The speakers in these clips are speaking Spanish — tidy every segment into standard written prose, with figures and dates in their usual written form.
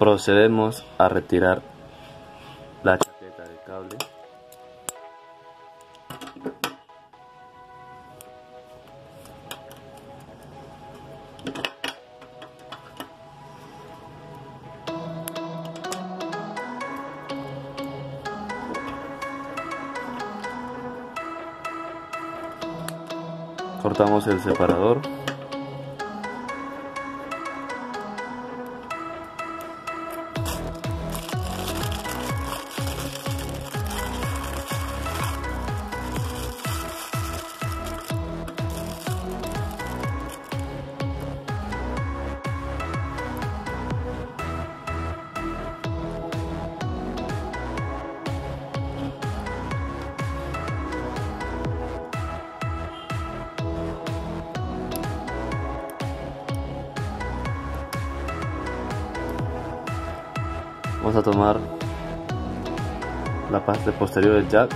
Procedemos a retirar la chaqueta del cable. Cortamos el separador. Vamos a tomar la parte posterior del jack,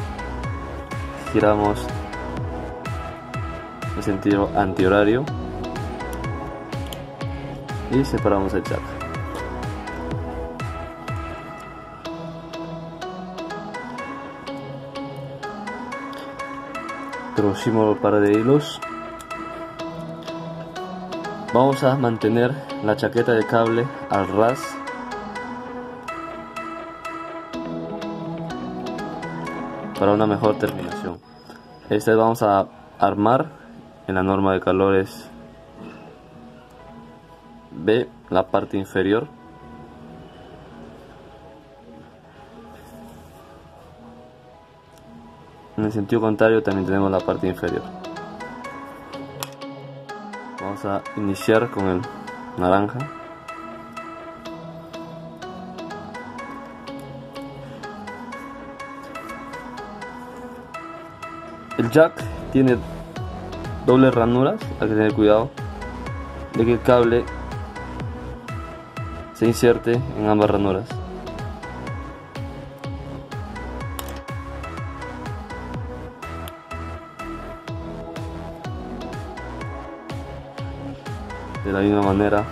giramos en sentido antihorario y separamos el jack. Introducimos un par de hilos. Vamos a mantener la chaqueta de cable al ras para una mejor terminación. Este vamos a armar en la norma de calores B, la parte inferior. En el sentido contrario también tenemos la parte inferior. Vamos a iniciar con el naranja. El jack tiene dobles ranuras, hay que tener cuidado de que el cable se inserte en ambas ranuras. De la misma manera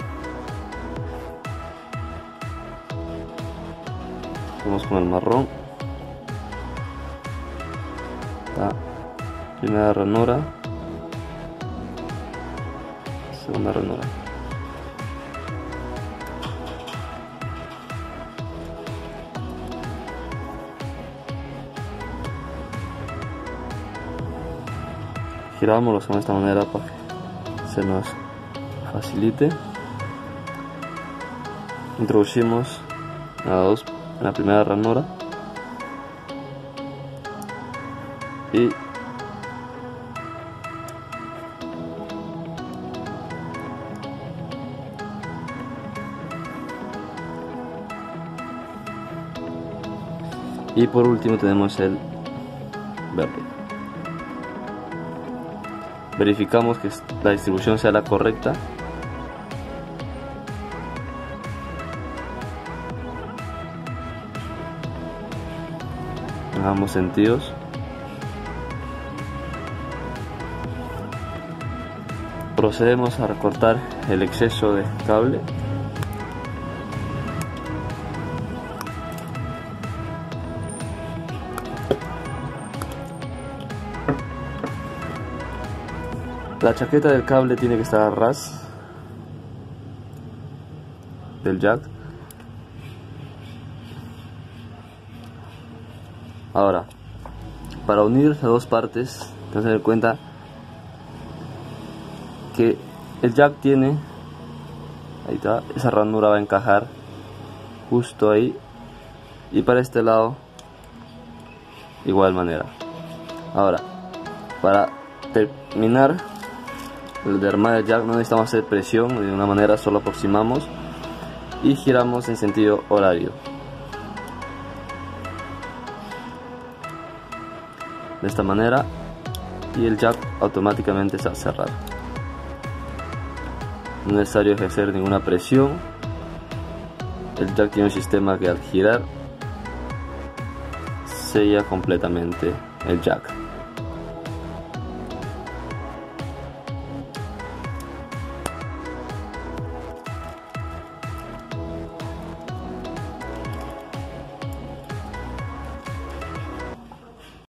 vamos con el marrón. La primera ranura, segunda ranura. Girámoslos de esta manera para que se nos facilite. Introducimos en la primera ranura y por último tenemos el verde. Verificamos que la distribución sea la correcta. En ambos sentidos. Procedemos a recortar el exceso de cable. La chaqueta del cable tiene que estar a ras del jack. Ahora, para unir las dos partes, tenemos que tener en cuenta que el jack tiene, ahí está, esa ranura va a encajar justo ahí, y para este lado igual manera. Ahora, para terminar el armar el jack no necesitamos hacer presión, de una manera solo aproximamos y giramos en sentido horario. De esta manera, y el jack automáticamente se va a cerrar. No es necesario ejercer ninguna presión. El jack tiene un sistema que al girar sella completamente el jack.